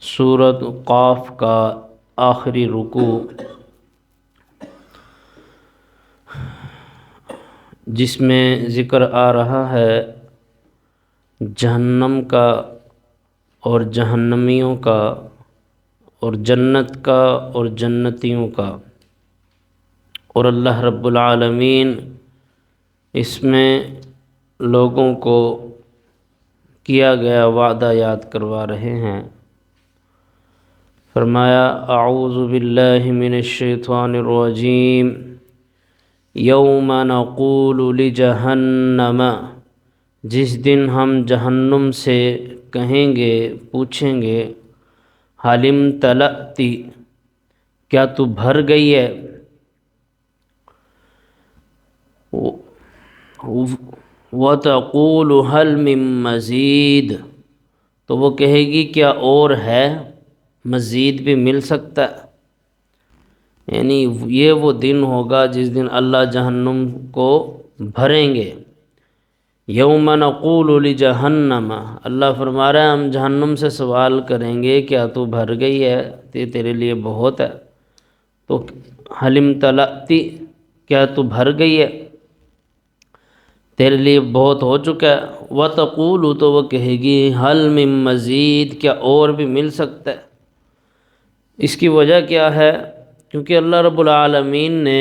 سورۃ قاف کا آخری رکوع، جس میں ذکر آ رہا ہے جہنم کا اور جہنمیوں کا اور جنت کا اور جنتیوں کا، اور اللہ رب العالمین اس میں لوگوں کو کیا گیا وعدہ یاد کروا رہے ہیں۔ فرمایا اعوذ باللہ من الشیطان الرجیم، یوم نقول لجہنم، جس دن ہم جہنم سے کہیں گے، پوچھیں گے، حل امتلأت، کیا تو بھر گئی ہے؟ وتقول هل من مزید، تو وہ کہے گی کیا اور ہے، مزید بھی مل سکتا ہے۔ یعنی یہ وہ دن ہوگا جس دن اللہ جہنم کو بھریں گے۔ یوم نقول لجہنم، اللہ فرما رہا ہے ہم جہنم سے سوال کریں گے کیا تو بھر گئی ہے، تیرے لیے بہت ہے۔ تو حل امتلأت، کیا تو بھر گئی ہے، تیرے لیے بہت ہو چکا ہے۔ وتقول، تو وہ کہے گی حل من مزید، کیا اور بھی مل سکتا ہے۔ اس کی وجہ کیا ہے؟ کیونکہ اللہ رب العالمین نے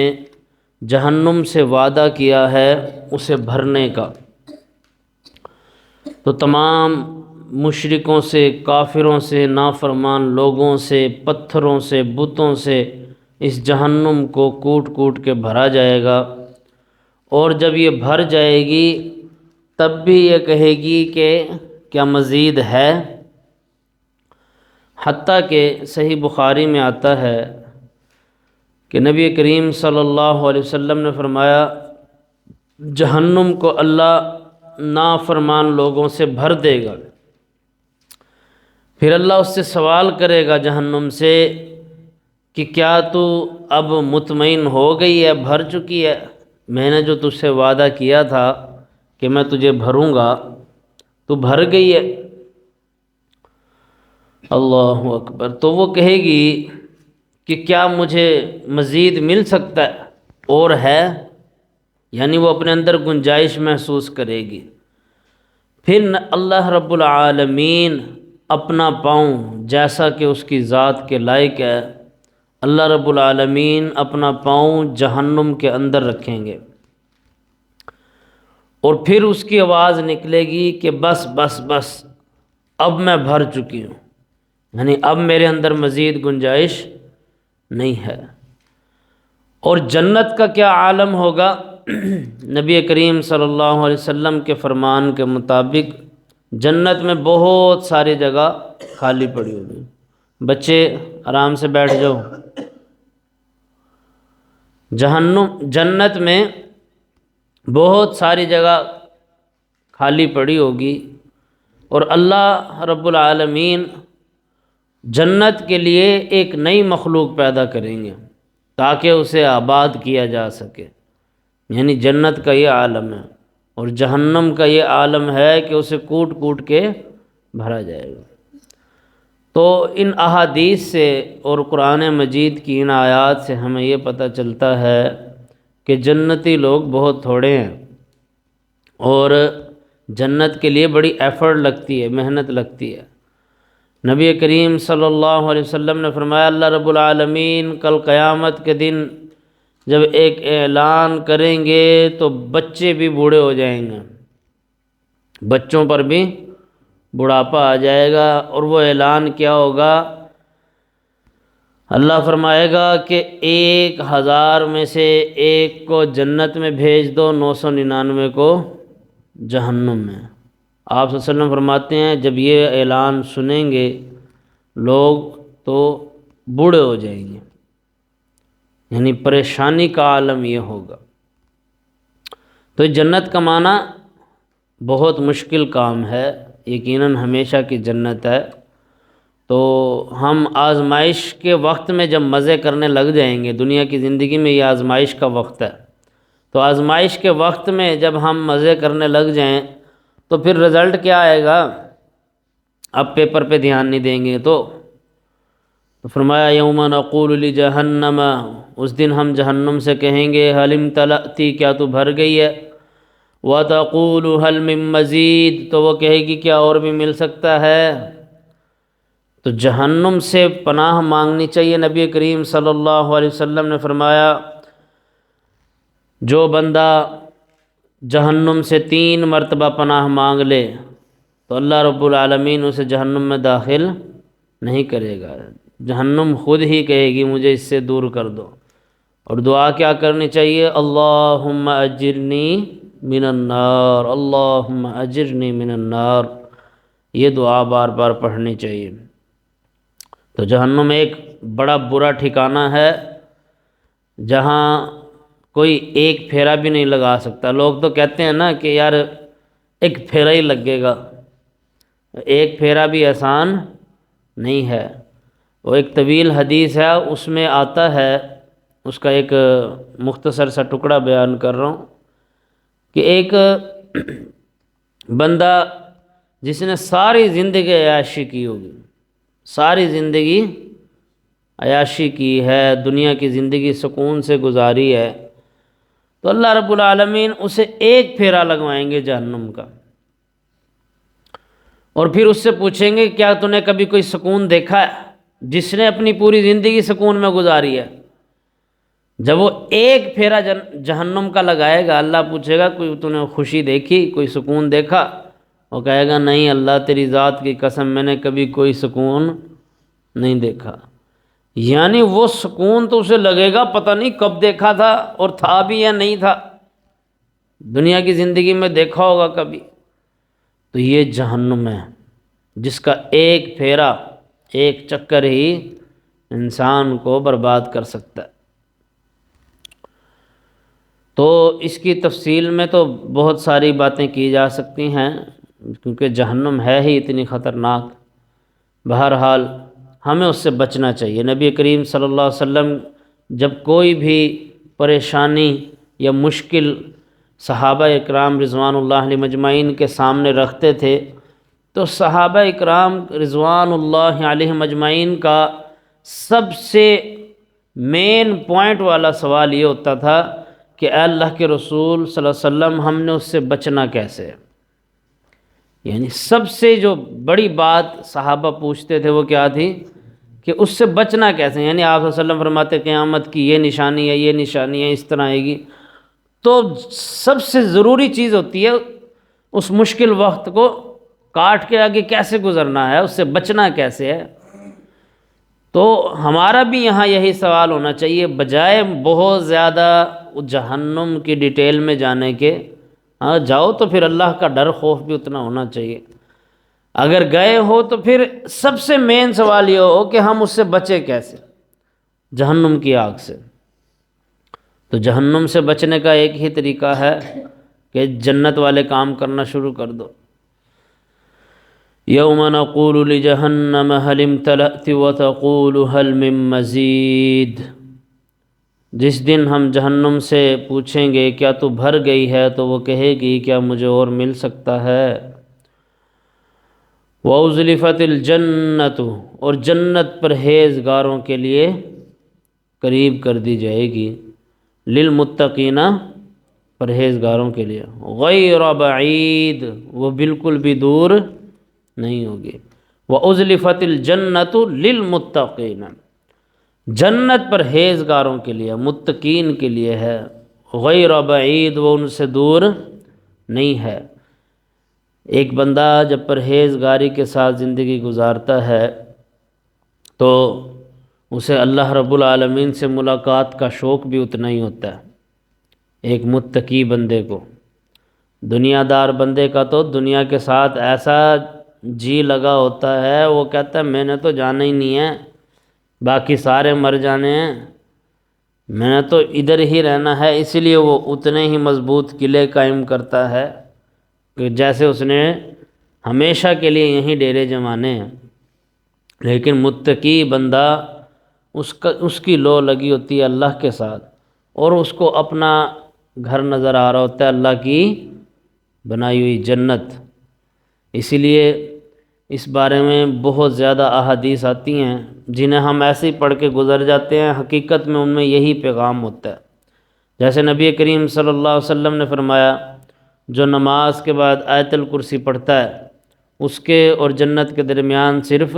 جہنم سے وعدہ کیا ہے اسے بھرنے کا، تو تمام مشرکوں سے، کافروں سے، نافرمان لوگوں سے، پتھروں سے، بتوں سے اس جہنم کو کوٹ کوٹ کے بھرا جائے گا، اور جب یہ بھر جائے گی تب بھی یہ کہے گی کہ کیا مزید ہے۔ حتیٰ کہ صحیح بخاری میں آتا ہے کہ نبی کریم صلی اللہ علیہ وسلم نے فرمایا جہنم کو اللہ نافرمان لوگوں سے بھر دے گا، پھر اللہ اس سے سوال کرے گا جہنم سے کہ کیا تو اب مطمئن ہو گئی ہے، بھر چکی ہے؟ میں نے جو تجھ سے وعدہ کیا تھا کہ میں تجھے بھروں گا، تو بھر گئی ہے؟ اللہ اکبر۔ تو وہ کہے گی کہ کیا مجھے مزید مل سکتا ہے، اور ہے؟ یعنی وہ اپنے اندر گنجائش محسوس کرے گی۔ پھر اللہ رب العالمین اپنا پاؤں، جیسا کہ اس کی ذات کے لائق ہے، اللہ رب العالمین اپنا پاؤں جہنم کے اندر رکھیں گے، اور پھر اس کی آواز نکلے گی کہ بس بس بس، اب میں بھر چکی ہوں، یعنی اب میرے اندر مزید گنجائش نہیں ہے۔ اور جنت کا کیا عالم ہوگا؟ نبی کریم صلی اللہ علیہ وسلم کے فرمان کے مطابق جنت میں بہت ساری جگہ خالی پڑی ہوگی۔ بچے آرام سے بیٹھ جاؤ۔ جنت میں بہت ساری جگہ خالی پڑی ہوگی، اور اللہ رب العالمین جنت کے لیے ایک نئی مخلوق پیدا کریں گے تاکہ اسے آباد کیا جا سکے۔ یعنی جنت کا یہ عالم ہے، اور جہنم کا یہ عالم ہے کہ اسے کوٹ کوٹ کے بھرا جائے گا۔ تو ان احادیث سے اور قرآن مجید کی ان آیات سے ہمیں یہ پتہ چلتا ہے کہ جنتی لوگ بہت تھوڑے ہیں، اور جنت کے لیے بڑی ایفرٹ لگتی ہے، محنت لگتی ہے۔ نبی کریم صلی اللہ علیہ وسلم نے فرمایا اللہ رب العالمین کل قیامت کے دن جب ایک اعلان کریں گے تو بچے بھی بوڑھے ہو جائیں گے، بچوں پر بھی بڑھاپا آ جائے گا، اور وہ اعلان کیا ہوگا؟ اللہ فرمائے گا کہ 1000 میں سے ایک کو جنت میں بھیج دو، 999 کو جہنم میں۔ آپ صلی اللہ علیہ وسلم فرماتے ہیں جب یہ اعلان سنیں گے لوگ تو بوڑھے ہو جائیں گے، یعنی پریشانی کا عالم یہ ہوگا۔ تو جنت کمانا بہت مشکل کام ہے، یقیناً ہمیشہ کی جنت ہے۔ تو ہم آزمائش کے وقت میں جب مزے کرنے لگ جائیں گے، دنیا کی زندگی میں یہ آزمائش کا وقت ہے، تو آزمائش کے وقت میں جب ہم مزے کرنے لگ جائیں تو پھر رزلٹ کیا آئے گا؟ اب پیپر پہ دھیان نہیں دیں گے تو تو فرمایا یوم نقول لجہنم، اس دن ہم جہنم سے کہیں گے حل امتلأتی، کیا تو بھر گئی ہے؟ وتقول حل من مزید، تو وہ کہے گی کیا اور بھی مل سکتا ہے؟ تو جہنم سے پناہ مانگنی چاہیے۔ نبی کریم صلی اللہ علیہ وسلم نے فرمایا جو بندہ جہنم سے 3 مرتبہ پناہ مانگ لے تو اللہ رب العالمین اسے جہنم میں داخل نہیں کرے گا، جہنم خود ہی کہے گی مجھے اس سے دور کر دو۔ اور دعا کیا کرنی چاہیے؟ اللہم اجرنی من النار، اللہم اجرنی من النار، یہ دعا بار بار پڑھنی چاہیے۔ تو جہنم ایک بڑا برا ٹھکانہ ہے جہاں کوئی ایک پھیرا بھی نہیں لگا سکتا۔ لوگ تو کہتے ہیں نا کہ یار ایک پھیرا ہی لگے گا، ایک پھیرا بھی آسان نہیں ہے۔ وہ ایک طویل حدیث ہے، اس میں آتا ہے، اس کا ایک مختصر سا ٹکڑا بیان کر رہا ہوں کہ ایک بندہ جس نے ساری زندگی عیاشی کی ہوگی، ساری زندگی عیاشی کی ہے، دنیا کی زندگی سکون سے گزاری ہے، تو اللہ رب العالمین اسے ایک پھیرا لگوائیں گے جہنم کا، اور پھر اس سے پوچھیں گے کیا تو نے کبھی کوئی سکون دیکھا ہے؟ جس نے اپنی پوری زندگی سکون میں گزاری ہے، جب وہ ایک پھیرا جہنم کا لگائے گا، اللہ پوچھے گا کوئی تو نے خوشی دیکھی، کوئی سکون دیکھا؟ وہ کہے گا نہیں اللہ تیری ذات کی قسم میں نے کبھی کوئی سکون نہیں دیکھا۔ یعنی وہ سکون تو اسے لگے گا پتہ نہیں کب دیکھا تھا اور تھا بھی یا نہیں تھا، دنیا کی زندگی میں دیکھا ہوگا کبھی۔ تو یہ جہنم ہے جس کا ایک پھیرا، ایک چکر ہی انسان کو برباد کر سکتا ہے۔ تو اس کی تفصیل میں تو بہت ساری باتیں کی جا سکتی ہیں کیونکہ جہنم ہے ہی اتنی خطرناک۔ بہرحال ہمیں اس سے بچنا چاہیے۔ نبی کریم صلی اللہ علیہ وسلم جب کوئی بھی پریشانی یا مشکل صحابہ اکرام رضوان اللہ علیہ مجمعین کے سامنے رکھتے تھے تو صحابہ اکرام رضوان اللہ علیہ مجمعین کا سب سے مین پوائنٹ والا سوال یہ ہوتا تھا کہ اے اللہ کے رسول صلی اللہ علیہ وسلم ہم نے اس سے بچنا کیسے؟ یعنی سب سے جو بڑی بات صحابہ پوچھتے تھے وہ کیا تھی کہ اس سے بچنا کیسے؟ یعنی آپ صلی اللہ علیہ وسلم فرماتے قیامت کی یہ نشانی ہے، یہ نشانی ہے، اس طرح آئے گی، تو سب سے ضروری چیز ہوتی ہے اس مشکل وقت کو کاٹ کے آگے کیسے گزرنا ہے، اس سے بچنا کیسے ہے۔ تو ہمارا بھی یہاں یہی سوال ہونا چاہیے، بجائے بہت زیادہ جہنم کی ڈیٹیل میں جانے کے، ہاں جاؤ تو پھر اللہ کا ڈر خوف بھی اتنا ہونا چاہیے۔ اگر گئے ہو تو پھر سب سے مین سوال یہ ہو کہ ہم اس سے بچے کیسے، جہنم کی آگ سے۔ تو جہنم سے بچنے کا ایک ہی طریقہ ہے کہ جنت والے کام کرنا شروع کر دو۔ یوم نقول لجہنم حل امتلأت وتقول حل من مزید، جس دن ہم جہنم سے پوچھیں گے کیا تو بھر گئی ہے تو وہ کہے گی کیا مجھے اور مل سکتا ہے۔ وَأُزْلِفَتِ الْجَنَّةُ، اور جنت پرہیزگاروں کے لیے قریب کر دی جائے گی، للمتقین، پرہیزگاروں کے لیے، غیر بعید، وہ بالکل بھی دور نہیں ہوگی۔ وَأُزْلِفَتِ الْجَنَّةُ لِلْمُتَّقِينَ، جنت پرہیزگاروں کے لیے، متقین کے لیے ہے، غیر بعید، وہ ان سے دور نہیں ہے۔ ایک بندہ جب پرہیزگاری کے ساتھ زندگی گزارتا ہے تو اسے اللہ رب العالمین سے ملاقات کا شوق بھی اتنا ہی ہوتا ہے۔ ایک متقی بندے کو، دنیا دار بندے کا تو دنیا کے ساتھ ایسا جی لگا ہوتا ہے، وہ کہتا ہے میں نے تو جانا ہی نہیں ہے، باقی سارے مر جانے ہیں، میں نے تو ادھر ہی رہنا ہے، اسی لیے وہ اتنے ہی مضبوط قلعے قائم کرتا ہے کہ جیسے اس نے ہمیشہ کے لیے یہیں ڈیرے جمانے ہیں۔ لیکن متقی بندہ اس کی لو لگی ہوتی ہے اللہ کے ساتھ، اور اس کو اپنا گھر نظر آ رہا ہوتا ہے، اللہ کی بنائی ہوئی جنت۔ اسی لیے اس بارے میں بہت زیادہ احادیث آتی ہیں جنہیں ہم ایسے ہی پڑھ کے گزر جاتے ہیں، حقیقت میں ان میں یہی پیغام ہوتا ہے۔ جیسے نبی کریم صلی اللہ علیہ وسلم نے فرمایا، جو نماز کے بعد آیت الکرسی پڑھتا ہے اس کے اور جنت کے درمیان صرف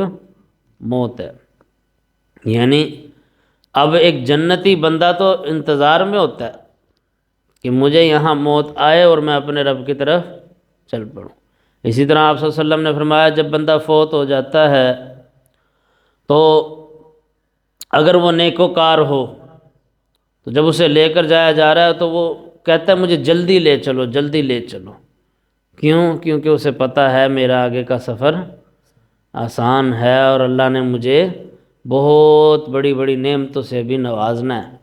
موت ہے۔ یعنی اب ایک جنتی بندہ تو انتظار میں ہوتا ہے کہ مجھے یہاں موت آئے اور میں اپنے رب کی طرف چل پڑوں۔ اسی طرح آپ صلی اللہ علیہ وسلم نے فرمایا، جب بندہ فوت ہو جاتا ہے تو اگر وہ نیکوکار ہو تو جب اسے لے کر جایا جا رہا ہے تو وہ کہتا ہے مجھے جلدی لے چلو، جلدی لے چلو۔ کیوں؟ کیونکہ اسے پتہ ہے میرا آگے کا سفر آسان ہے اور اللہ نے مجھے بہت بڑی بڑی نعمتوں سے بھی نوازنا ہے۔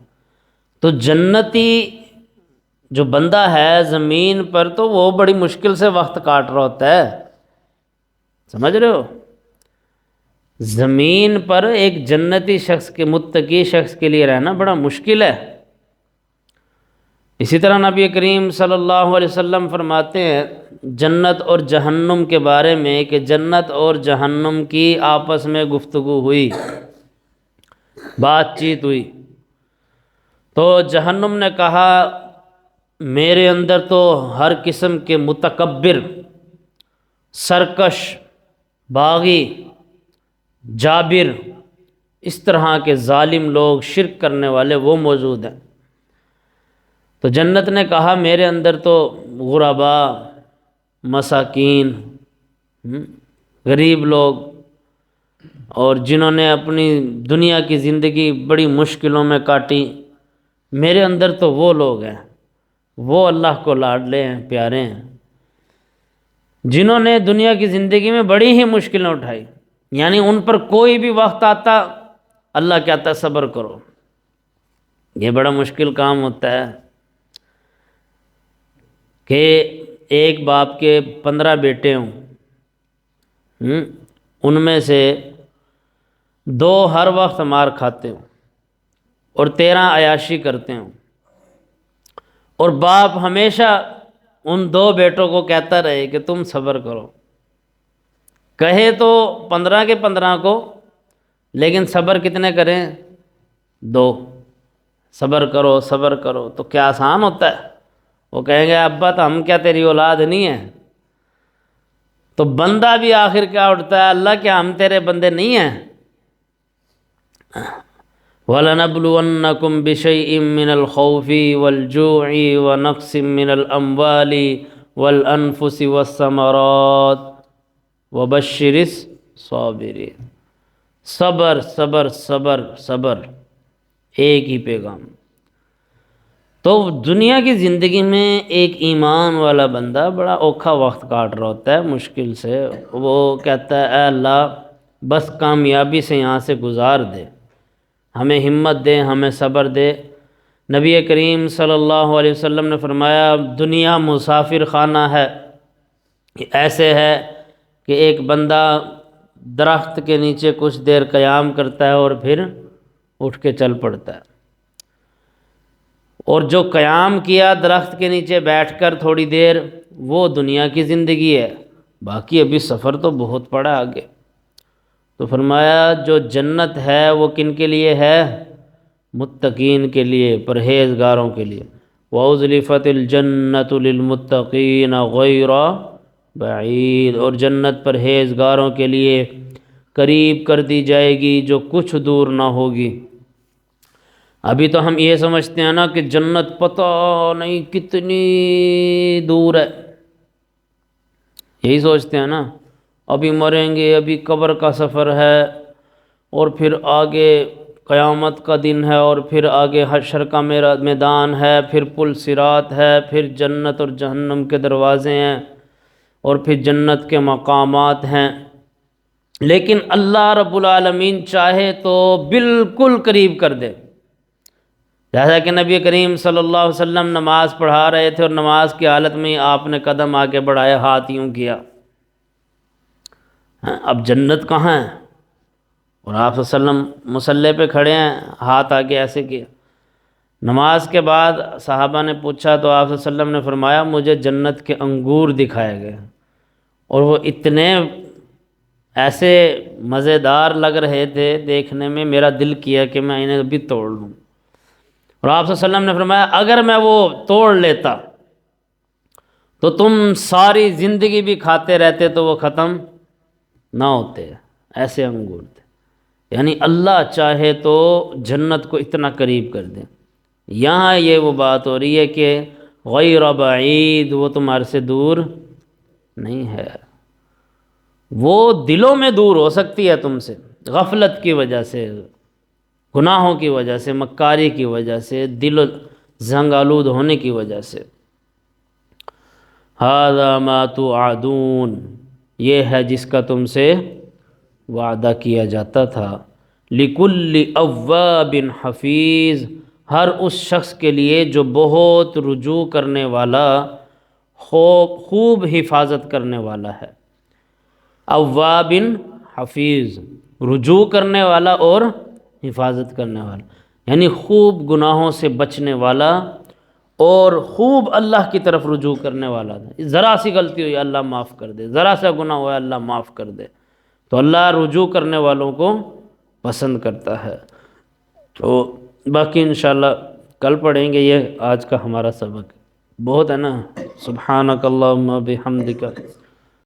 تو جنتی جو بندہ ہے زمین پر تو وہ بڑی مشکل سے وقت کاٹ رہا ہوتا ہے، سمجھ رہے ہو؟ زمین پر ایک جنتی شخص کے، متقی شخص کے لیے رہنا بڑا مشکل ہے۔ اسی طرح نبی کریم صلی اللہ علیہ وسلم فرماتے ہیں جنت اور جہنم کے بارے میں کہ جنت اور جہنم کی آپس میں گفتگو ہوئی، بات چیت ہوئی، تو جہنم نے کہا میرے اندر تو ہر قسم کے متکبر، سرکش، باغی، جابر، اس طرح کے ظالم لوگ، شرک کرنے والے وہ موجود ہیں۔ تو جنت نے کہا میرے اندر تو غربا، مساکین، غریب لوگ، اور جنہوں نے اپنی دنیا کی زندگی بڑی مشکلوں میں کاٹی، میرے اندر تو وہ لوگ ہیں، وہ اللہ کو لاڈلے ہیں، پیارے ہیں، جنہوں نے دنیا کی زندگی میں بڑی ہی مشکلیں اٹھائی۔ یعنی ان پر کوئی بھی وقت آتا اللہ کہتا صبر کرو۔ یہ بڑا مشکل کام ہوتا ہے کہ ایک باپ کے 15 بیٹے ہوں، ان میں سے 2 ہر وقت مار کھاتے ہوں اور 13 عیاشی کرتے ہوں، اور باپ ہمیشہ ان 2 بیٹوں کو کہتا رہے کہ تم صبر کرو، کہے تو 15 کے 15 کو، لیکن صبر کتنے کریں؟ 2۔ صبر کرو، صبر کرو، تو کیا آسان ہوتا ہے؟ وہ کہیں گے ابا تو ہم کیا تیری اولاد نہیں ہیں؟ تو بندہ بھی آخر کیا اٹھتا ہے، اللہ کیا ہم تیرے بندے نہیں ہیں؟ وَلَنَبْلُوَنَّكُمْ بِشَيْءٍ مِّنَ الْخَوْفِ وَالْجُوعِ وَنَقْصٍ مِّنَ الْأَمْوَالِ وَالْأَنفُسِ وَالثَّمَرَاتِ وَبَشِّرِ الصَّابِرِينَ۔ صبر صبر صبر صبر، ایک ہی پیغام۔ تو دنیا کی زندگی میں ایک ایمان والا بندہ بڑا اوکھا وقت کاٹ رہا ہوتا ہے مشکل سے، وہ کہتا ہے اے اللہ بس کامیابی سے یہاں سے گزار دے، ہمیں ہمت دے، ہمیں صبر دے۔ نبی کریم صلی اللہ علیہ وسلم نے فرمایا دنیا مسافر خانہ ہے، ایسے ہے کہ ایک بندہ درخت کے نیچے کچھ دیر قیام کرتا ہے اور پھر اٹھ کے چل پڑتا ہے، اور جو قیام کیا درخت کے نیچے بیٹھ کر تھوڑی دیر، وہ دنیا کی زندگی ہے، باقی ابھی سفر تو بہت پڑا آگے۔ تو فرمایا جو جنت ہے وہ کن کے لیے ہے؟ متقین کے لیے، پرہیزگاروں کے لیے۔ وَأُزْلِفَتِ الْجَنَّةُ لِلْمُتَّقِينَ غَيْرَ بَعِيدٍ، اور جنت پرہیزگاروں کے لیے قریب کر دی جائے گی جو کچھ دور نہ ہوگی۔ ابھی تو ہم یہ سمجھتے ہیں نا کہ جنت پتہ نہیں کتنی دور ہے، یہی سوچتے ہیں نا، ابھی مریں گے، ابھی قبر کا سفر ہے، اور پھر آگے قیامت کا دن ہے، اور پھر آگے حشر کا میدان ہے، پھر پل صراط ہے، پھر جنت اور جہنم کے دروازے ہیں، اور پھر جنت کے مقامات ہیں۔ لیکن اللہ رب العالمین چاہے تو بالکل قریب کر دے، جیسا کہ نبی کریم صلی اللہ علیہ وسلم نماز پڑھا رہے تھے اور نماز کی حالت میں آپ نے قدم آگے بڑھایا، ہاتھ یوں کیا، اب جنت کہاں ہے؟ اور آپ صلی اللہ علیہ وسلم مصلی پہ کھڑے ہیں، ہاتھ آگے ایسے کیا۔ نماز کے بعد صحابہ نے پوچھا تو آپ صلی اللہ علیہ وسلم نے فرمایا مجھے جنت کے انگور دکھائے گئے، اور وہ اتنے ایسے مزیدار لگ رہے تھے دیکھنے میں، میرا دل کیا کہ میں انہیں بھی توڑ لوں۔ اور آپ صلی اللہ علیہ وسلم نے فرمایا اگر میں وہ توڑ لیتا تو تم ساری زندگی بھی کھاتے رہتے تو وہ ختم نہ ہوتے، ایسے انگور تھے۔ یعنی اللہ چاہے تو جنت کو اتنا قریب کر دے۔ یہاں یہ وہ بات ہو رہی ہے کہ غیر بعید، وہ تمہارے سے دور نہیں ہے، وہ دلوں میں دور ہو سکتی ہے تم سے، غفلت کی وجہ سے، گناہوں کی وجہ سے، مکاری کی وجہ سے، دل زنگ آلود ہونے کی وجہ سے۔ ھذا ما توعدون، یہ ہے جس کا تم سے وعدہ کیا جاتا تھا۔ لکل اواب حفیظ، ہر اس شخص کے لیے جو بہت رجوع کرنے والا، خوب حفاظت کرنے والا ہے۔ اواب حفیظ، رجوع کرنے والا اور حفاظت کرنے والا، یعنی خوب گناہوں سے بچنے والا اور خوب اللہ کی طرف رجوع کرنے والا تھا۔ ذرا سی غلطی ہوئی اللہ معاف کر دے، ذرا سا گناہ ہوا اللہ معاف کر دے، تو اللہ رجوع کرنے والوں کو پسند کرتا ہے۔ تو باقی انشاءاللہ کل پڑھیں گے، یہ آج کا ہمارا سبق بہت ہے نا۔ سبحانک اللہم بحمدک